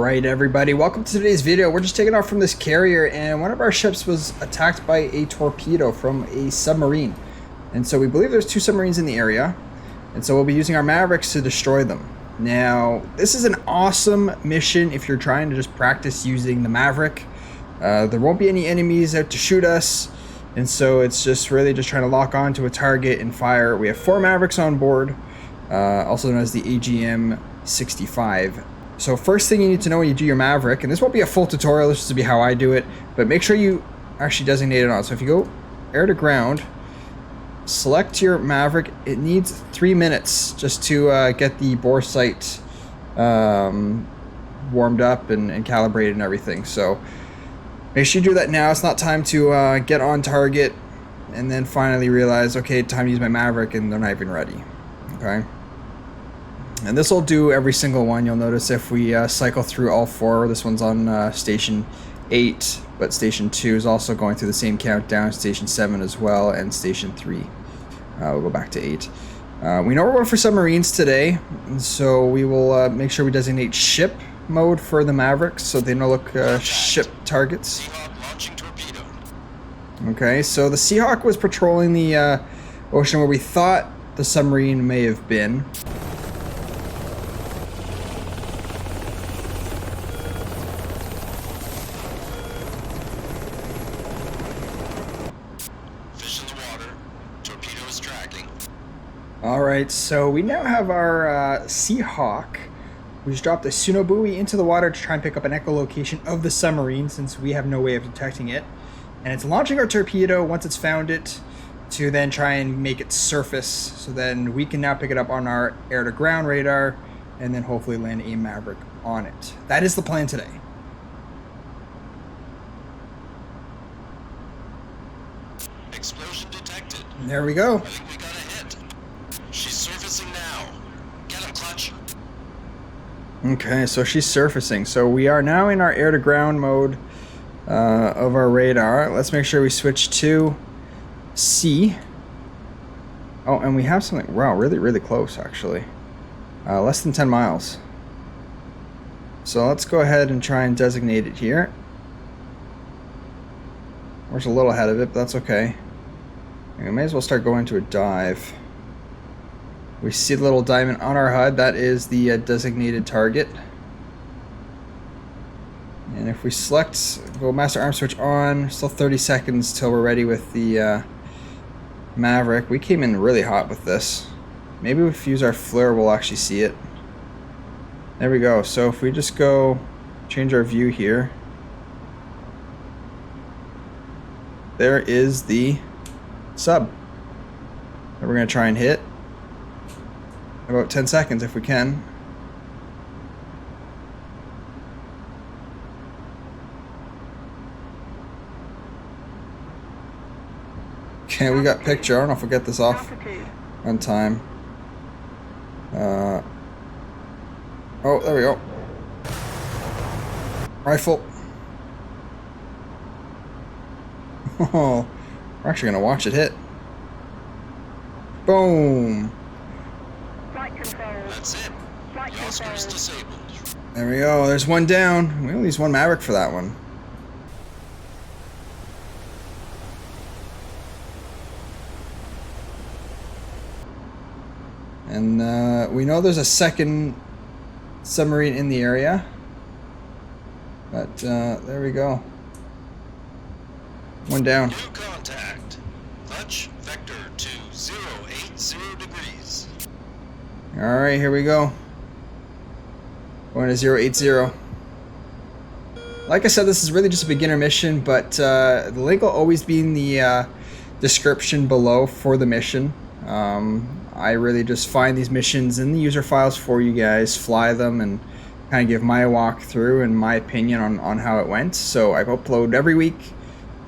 Alright everybody, welcome to today's video. We're just taking off from this carrier and one of our ships was attacked by a torpedo from a submarine. And so we believe there's two submarines in the area. And so we'll be using our Mavericks to destroy them. Now, this is an awesome mission if you're trying to just practice using the Maverick. There won't be any enemies out to shoot us. And so it's just really just trying to lock on to a target and fire. We have 4 Mavericks on board, also known as the AGM-65. So first thing you need to know when you do your Maverick, and this won't be a full tutorial, this is to be how I do it, but make sure you actually designate it on. So if you go air to ground, select your Maverick, it needs 3 minutes just to get the bore sight warmed up and calibrated and everything. So make sure you do that now. It's not time to get on target and then finally realize, okay, time to use my Maverick, and they're not even ready. Okay. And this will do every single one. You'll notice if we cycle through all 4, this one's on station 8, but station 2 is also going through the same countdown, station 7 as well, and station 3. We'll go back to 8. We know we're going for submarines today, and so we will make sure we designate ship mode for the Mavericks so they don't look ship targets. Okay, so the Seahawk was patrolling the ocean where we thought the submarine may have been. Alright, so we now have our Seahawk. We just dropped a sonobuoy into the water to try and pick up an echolocation of the submarine since we have no way of detecting it. And it's launching our torpedo once it's found it to then try and make it surface. So then we can now pick it up on our air-to-ground radar and then hopefully land a Maverick on it. That is the plan today. Explosion detected. There we go. I think we got a hit. She's surfacing now. Get him, Clutch. Okay, so she's surfacing. So we are now in our air-to-ground mode of our radar. Let's make sure we switch to C. Oh, and we have something, wow, really close actually. Less than 10 miles. So let's go ahead and try and designate it here. We're just a little ahead of it, but that's okay. We may as well start going to a dive. We see the little diamond on our HUD. That is the designated target. And if we select, go master arm switch on, still 30 seconds till we're ready with the Maverick. We came in really hot with this. Maybe if we use our flare, we'll actually see it. There we go. So if we just go change our view here, there is the sub that we're going to try and hit. About 10 seconds if we can. Okay, we got picture. I don't know if we'll get this off on time. Oh, there we go. Rifle. Oh, we're actually going to watch it hit. Boom. That's it. Oscar's disabled. There we go. There's one down. We only use one Maverick for that one. And we know there's a second submarine in the area. But there we go. One down. New contact. Clutch vector to 080 degrees. Alright, here we go. Going to 080. Like I said, this is really just a beginner mission, but the link will always be in the description below for the mission. I really just find these missions in the user files for you guys, fly them, and kind of give my walkthrough and my opinion on how it went. So I upload every week,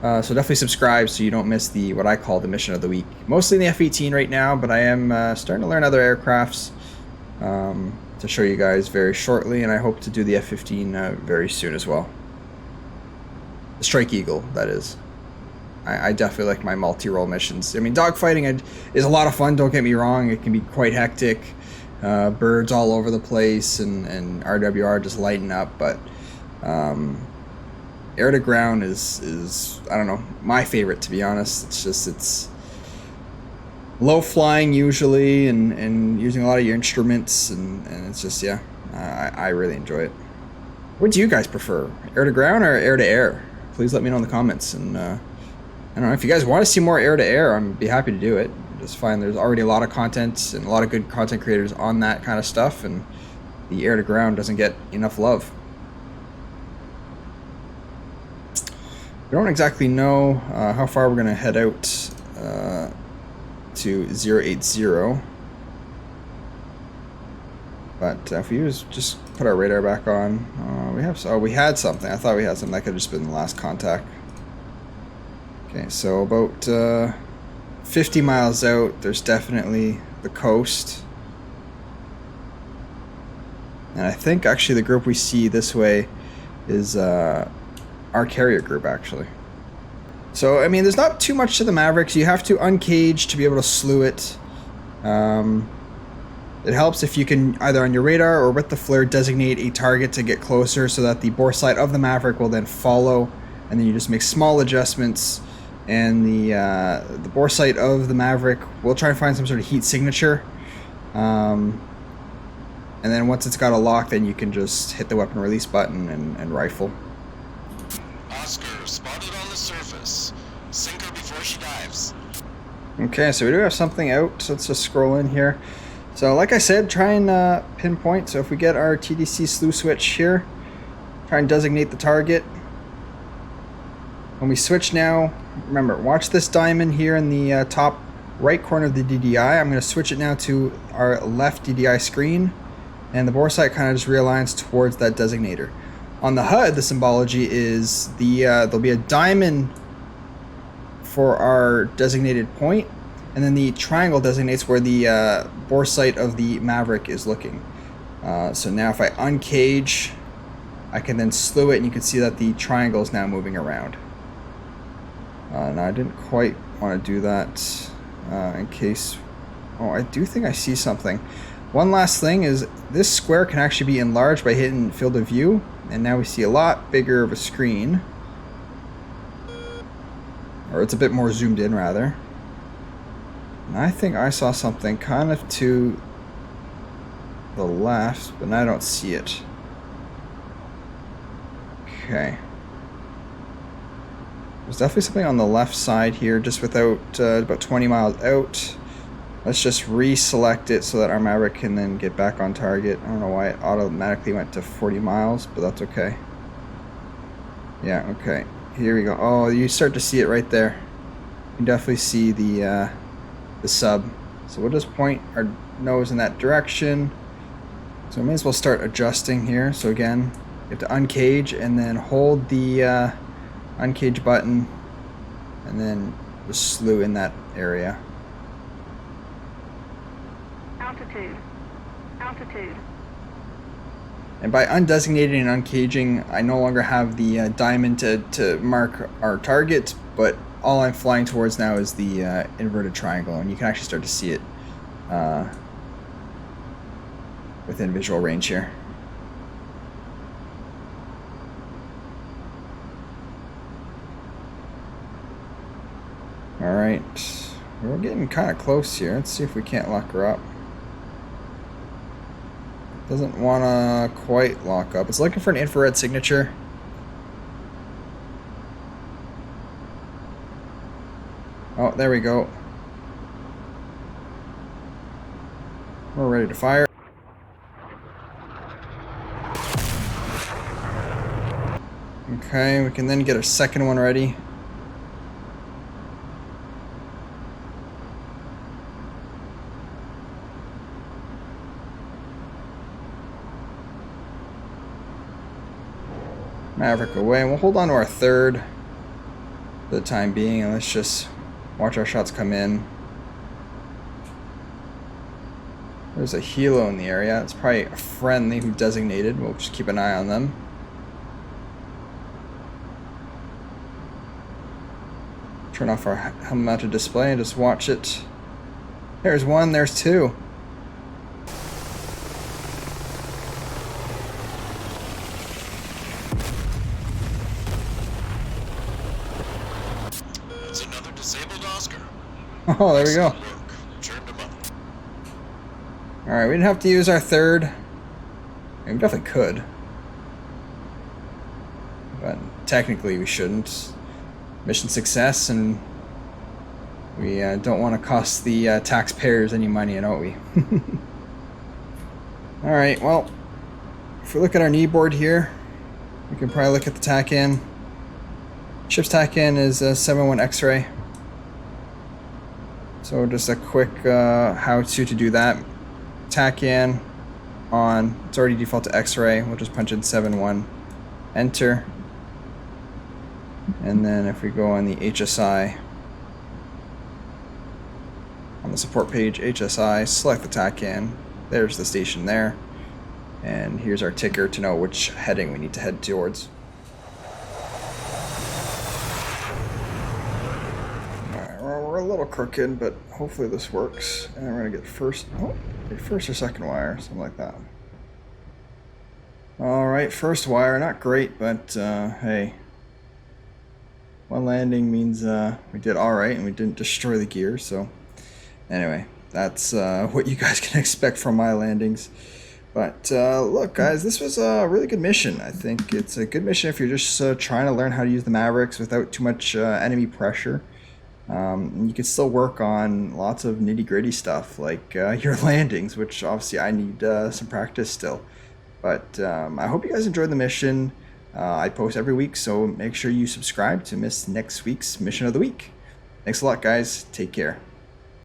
so definitely subscribe so you don't miss the what I call the mission of the week. Mostly in the F18 right now, but I am starting to learn other aircrafts to show you guys very shortly, and I hope to do the F15 very soon as well. The Strike Eagle, that is. I definitely like my multi-role missions. I mean, dogfighting is a lot of fun, don't get me wrong. It can be quite hectic. birds all over the place, and RWR just lighting up. But air to ground is I don't know, my favorite, to be honest. It's low flying usually, and using a lot of your instruments, and it's just, yeah, I really enjoy it. What do you guys prefer, air to ground or air to air? Please let me know in the comments. And I don't know, if you guys want to see more air to air, I'd be happy to do it. Just find there's already a lot of content and a lot of good content creators on that kind of stuff, and the air to ground doesn't get enough love. We don't exactly know how far we're going to head out to 080, but if we just put our radar back on, we had something. I thought we had something. That could have just been the last contact. Okay, so about 50 miles out, there's definitely the coast, and I think actually the group we see this way is our carrier group, actually. So, I mean, there's not too much to the Mavericks. You have to uncage to be able to slew it. It helps if you can, either on your radar or with the flare, designate a target to get closer so that the bore sight of the Maverick will then follow, and then you just make small adjustments, and the bore sight of the Maverick will try and find some sort of heat signature. And then once it's got a lock, then you can just hit the weapon release button and rifle. Oscar, spotted on the surface. Sink her before she dives. Okay, so we do have something out, so let's just scroll in here. So like I said, try and pinpoint. So if we get our TDC slew switch here, try and designate the target. When we switch now, remember, watch this diamond here in the top right corner of the DDI. I'm going to switch it now to our left DDI screen, and the bore sight kind of just realigns towards that designator. On the HUD, the symbology is there'll be a diamond for our designated point, and then the triangle designates where the bore sight of the Maverick is looking. So now if I uncage, I can then slew it, and you can see that the triangle is now moving around. Now I didn't quite want to do that in case... Oh, I do think I see something. One last thing is this square can actually be enlarged by hitting field of view, and now we see a lot bigger of a screen. Or it's a bit more zoomed in, rather. And I think I saw something kind of to the left, but I don't see it. Okay. There's definitely something on the left side here, just without about 20 miles out. Let's just reselect it so that our Maverick can then get back on target. I don't know why it automatically went to 40 miles, but that's okay. Yeah, okay. Here we go. Oh, you start to see it right there. You can definitely see the sub. So we'll just point our nose in that direction. So we may as well start adjusting here. So again, you have to uncage and then hold the uncage button, and then just slew in that area. Altitude. Altitude. And by undesignating and uncaging, I no longer have the diamond to mark our target, but all I'm flying towards now is the inverted triangle, and you can actually start to see it within visual range here. Alright, we're getting kind of close here. Let's see if we can't lock her up. Doesn't want to quite lock up. It's looking for an infrared signature. Oh, there we go. We're ready to fire. Okay, we can then get our second one ready. Maverick away, and we'll hold on to our third for the time being, and let's just watch our shots come in. There's a helo in the area. It's probably a friendly who designated. We'll just keep an eye on them. Turn off our helmet mounted display and just watch it. There's one, there's two. Disabled Oscar. Oh, there we go. Excellent work. Turned him up. Alright, we didn't have to use our third. We definitely could. But technically we shouldn't. Mission success, and we don't want to cost the taxpayers any money, don't we? Alright, well, if we look at our knee board here, we can probably look at the TAC-in. Ship's TAC-in is a 7-1 X-ray. So just a quick how-to to do that. TAC-in on, it's already default to X-ray. We'll just punch in 7-1, enter. And then if we go on the HSI, on the support page, HSI, select the TAC-in. There's the station there. And here's our ticker to know which heading we need to head towards. Alright, we're a little crooked, but hopefully this works. And we're gonna get first or second wire, something like that. Alright, first wire, not great, but hey. One landing means we did alright and we didn't destroy the gear, so anyway, that's what you guys can expect from my landings. But look guys, this was a really good mission. I think it's a good mission if you're just trying to learn how to use the Mavericks without too much enemy pressure. You can still work on lots of nitty-gritty stuff like your landings, which obviously I need some practice still. But I hope you guys enjoyed the mission. I post every week, so make sure you subscribe to miss next week's mission of the week. Thanks a lot guys, take care.